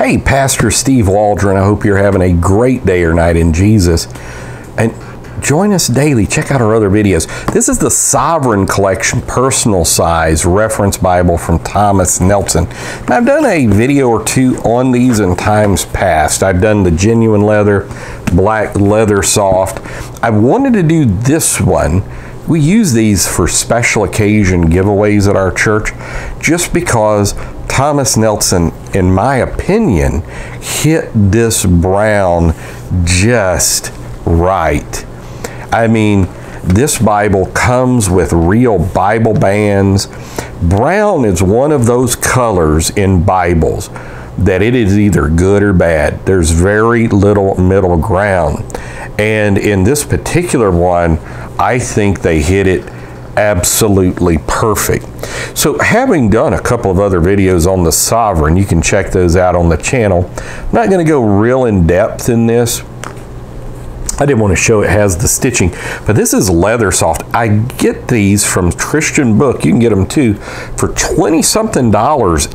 Hey, Pastor Steve Waldron, I hope you're having a great day or night in Jesus. And join us daily. Check out our other videos. This is the Sovereign Collection Personal Size Reference Bible from Thomas Nelson. Now, I've done a video or two on these in times past. I've done the genuine leather, black leather soft. I wanted to do this one. We use these for special occasion giveaways at our church just because Thomas Nelson, in my opinion, hit this brown just right. I mean, this Bible comes with real Bible bands. Brown is one of those colors in Bibles that it is either good or bad. There's very little middle ground. And in this particular one, I think they hit it absolutely perfect. So having done a couple of other videos on the Sovereign, you can check those out on the channel. I'm not going to go real in depth in this. I didn't want to show it has the stitching, but this is leather soft. I get these from Christian Book. You can get them too for $20-something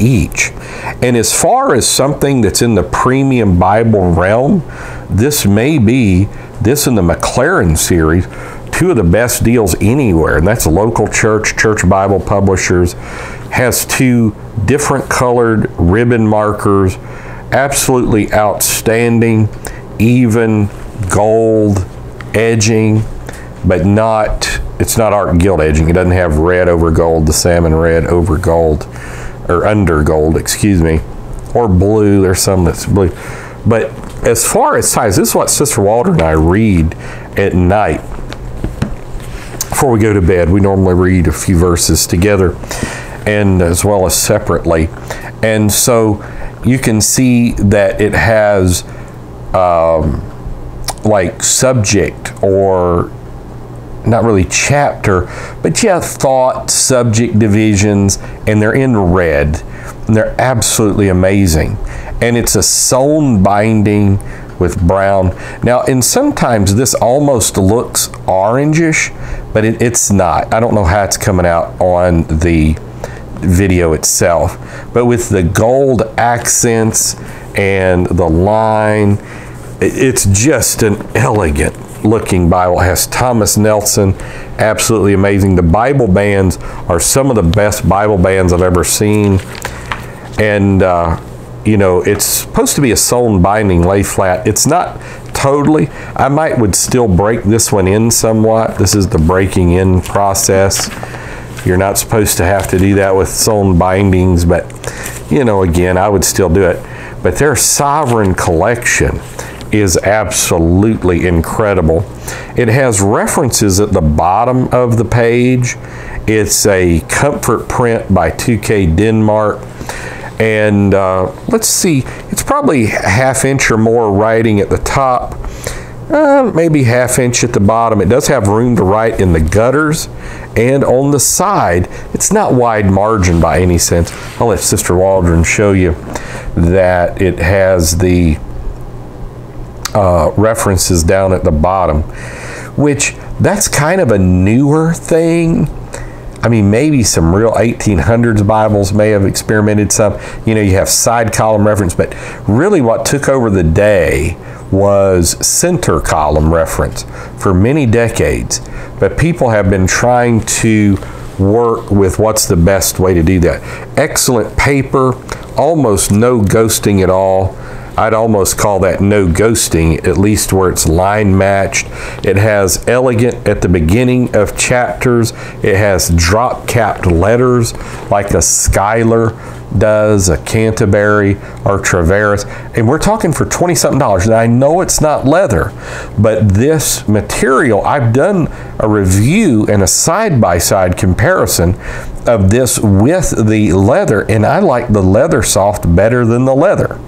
each. And as far as something that's in the premium Bible realm, this may be, this in the McLaren series, two of the best deals anywhere. And that's a local church, Church Bible Publishers, has two different colored ribbon markers, absolutely outstanding, even gold edging, but not, it's not art gilt edging. It doesn't have red over gold, the salmon red over gold, or under gold, excuse me, or blue. There's some that's blue. But as far as size, this is what Sister Waldron and I read at night before we go to bed. We normally read a few verses together and as well as separately. And so you can see that it has like subject, or not really chapter, but yeah, thought, subject divisions, and they're in red, and they're absolutely amazing. And it's a sewn binding with brown. Now, and sometimes this almost looks orangish, but it's not. I don't know how it's coming out on the video itself, but with the gold accents and the line, it's just an elegant looking Bible. It has Thomas Nelson, absolutely amazing. The Bible bands are some of the best Bible bands I've ever seen. And you know, it's supposed to be a sewn binding, lay flat. It's not totally. I would still break this one in somewhat. This is the breaking in process. You're not supposed to have to do that with sewn bindings, but you know, again, I would still do it. But their Sovereign Collection is absolutely incredible. It has references at the bottom of the page. It's a comfort print by 2K Denmark. And let's see, it's probably ½ inch or more writing at the top, maybe ½ inch at the bottom. It does have room to write in the gutters, and on the side, it's not wide margin by any sense. I'll let Sister Waldron show you that it has the references down at the bottom, which that's kind of a newer thing. I mean, maybe some real 1800s Bibles may have experimented some. You know, you have side column reference, but really what took over the day was center column reference for many decades. But people have been trying to work with what's the best way to do that. Excellent paper, almost no ghosting at all. I'd almost call that no ghosting, at least where it's line matched. It has elegant at the beginning of chapters. It has drop capped letters like a Schuyler does, a Canterbury or Traveris. And we're talking for $20-something. And I know it's not leather, but this material, I've done a review and a side-by-side comparison of this with the leather, and I like the leather soft better than the leather.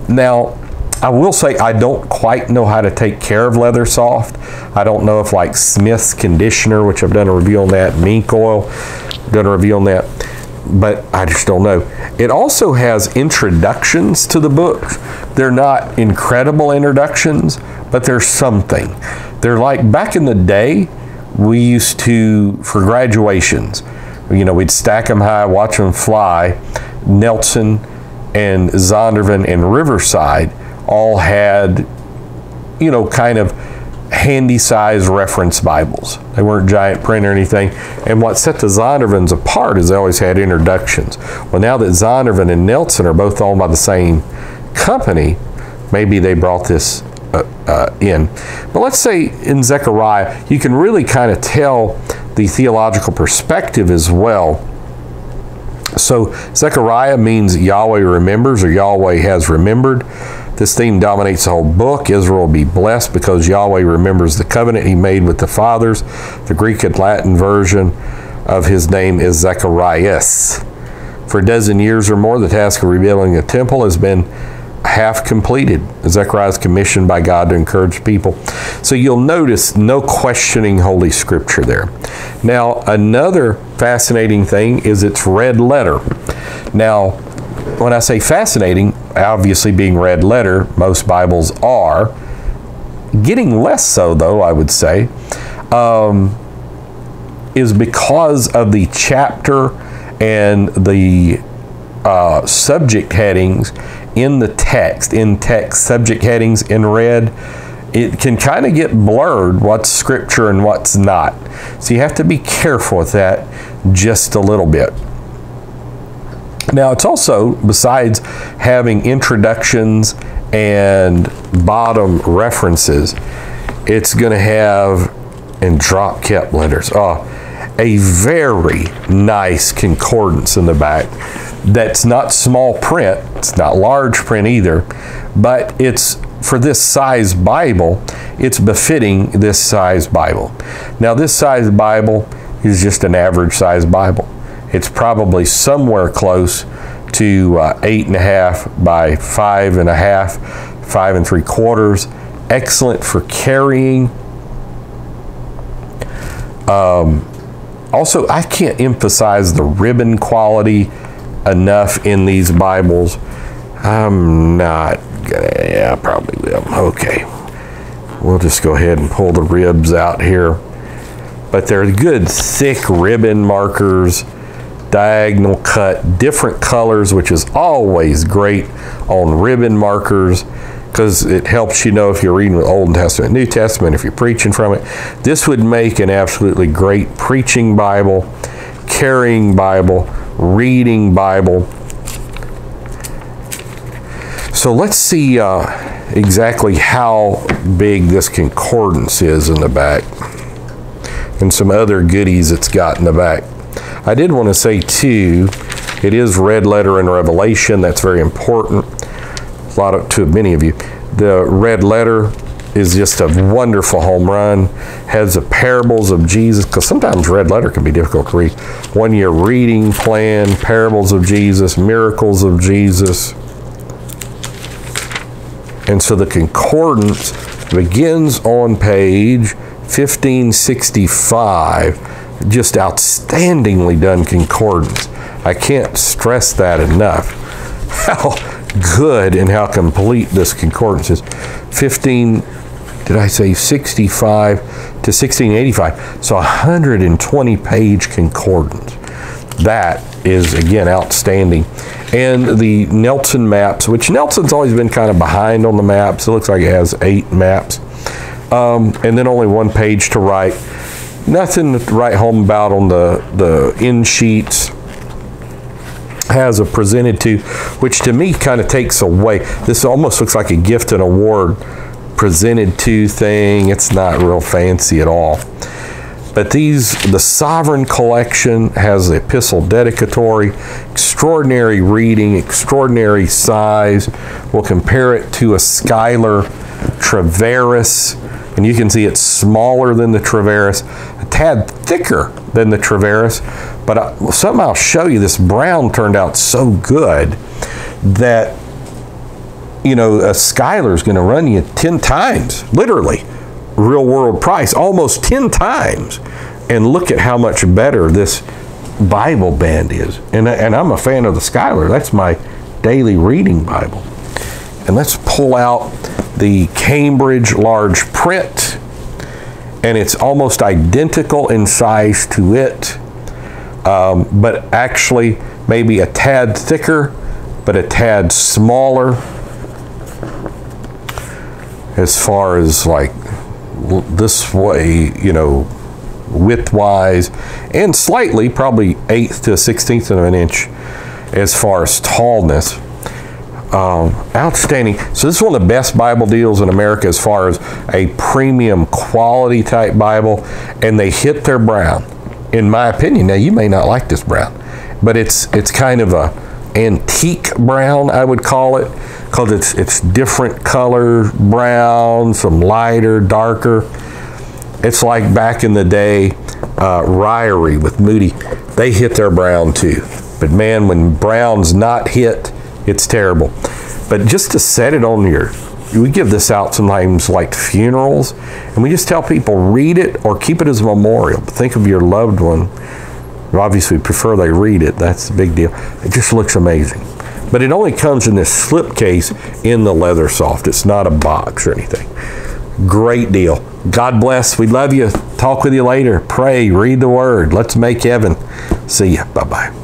Now, I will say I don't quite know how to take care of leather soft. I don't know if like Smith's conditioner, which I've done a review on that, mink oil, done a review on that, but I just don't know. It also has introductions to the books. They're not incredible introductions, but they're something. They're like back in the day, we used to, for graduations, you know, we'd stack them high, watch them fly. Nelson and Zondervan and Riverside all had, you know, kind of handy size reference Bibles. They weren't giant print or anything. And what set the Zondervans apart is they always had introductions. Well, now that Zondervan and Nelson are both owned by the same company, maybe they brought this in. But let's say in Zechariah, you can really kind of tell the theological perspective as well. So Zechariah means Yahweh remembers, or Yahweh has remembered. This theme dominates the whole book. Israel will be blessed because Yahweh remembers the covenant he made with the fathers. The Greek and Latin version of his name is Zacharias. For a dozen years or more, the task of rebuilding the temple has been half completed. Zechariah is commissioned by God to encourage people. So you'll notice no questioning Holy Scripture there. Now, another fascinating thing is its red letter. Now, when I say fascinating, obviously being red letter, most Bibles are. Getting less so, though, I would say, is because of the chapter and the subject headings in the text, subject headings in red. It can kind of get blurred what's scripture and what's not. So you have to be careful with that just a little bit. Now, it's also, besides having introductions and bottom references, it's going to have, and drop kept letters, a very nice concordance in the back. That's not small print, it's not large print either, but it's, for this size Bible, it's befitting this size Bible. Now, this size Bible is just an average size Bible. It's probably somewhere close to 8.5 by 5.5, 5 3/4. Excellent for carrying. Also, I can't emphasize the ribbon quality enough in these Bibles. I'm not gonna, yeah, I probably will. Okay, we'll just go ahead and pull the ribs out here. But they're good, thick ribbon markers, diagonal cut, different colors, which is always great on ribbon markers, because it helps you know if you're reading the Old Testament, New Testament, if you're preaching from it. This would make an absolutely great preaching Bible, carrying Bible, reading Bible. So let's see exactly how big this concordance is in the back, and some other goodies it's got in the back. I did want to say too, it is red letter in Revelation. That's very important. To many of you, the red letter is just a wonderful home run. Has the parables of Jesus, because sometimes red letter can be difficult to read. 1 year reading plan, parables of Jesus, miracles of Jesus. And so the concordance begins on page 1565. Just outstandingly done concordance. I can't stress that enough. How good and how complete this concordance is. 65 to 1685. So 120 page concordance. That is, again, outstanding. And the Nelson maps, which Nelson's always been kind of behind on the maps. It looks like it has 8 maps. And then only 1 page to write. Nothing to write home about on the end sheets. Has a presented to, which to me kind of takes away. This almost looks like a gift and award presented to thing. It's not real fancy at all. But the Sovereign Collection has the epistle dedicatory, extraordinary reading, extraordinary size. We'll compare it to a Schuyler Traveris, and you can see it's smaller than the Traveris, a tad thicker than the Traveris, but something I'll show you, this brown turned out so good that, you know, a Schuyler is going to run you 10 times, literally, real world price, almost 10 times. And look at how much better this Bible band is. And I'm a fan of the Schuyler. That's my daily reading Bible. And let's pull out the Cambridge large print. And it's almost identical in size to it, but actually maybe a tad thicker but a tad smaller as far as like this way, you know, width-wise, and slightly, probably 1/8 to 1/16 of an inch as far as tallness. Outstanding. So this is one of the best Bible deals in America as far as a premium quality type Bible, and they hit their brown, in my opinion. Now, you may not like this brown, but it's kind of a antique brown, I would call it, because it's different color brown, some lighter, darker. It's like back in the day, Ryrie with Moody. They hit their brown too. But man, when brown's not hit, it's terrible. But just to set it on we give this out sometimes like funerals, and we just tell people, read it or keep it as a memorial. Think of your loved one. Obviously, we prefer they read it. That's the big deal. It just looks amazing. But it only comes in this slip case in the leather soft. It's not a box or anything. Great deal. God bless. We love you. Talk with you later. Pray. Read the Word. Let's make heaven. See ya. Bye-bye.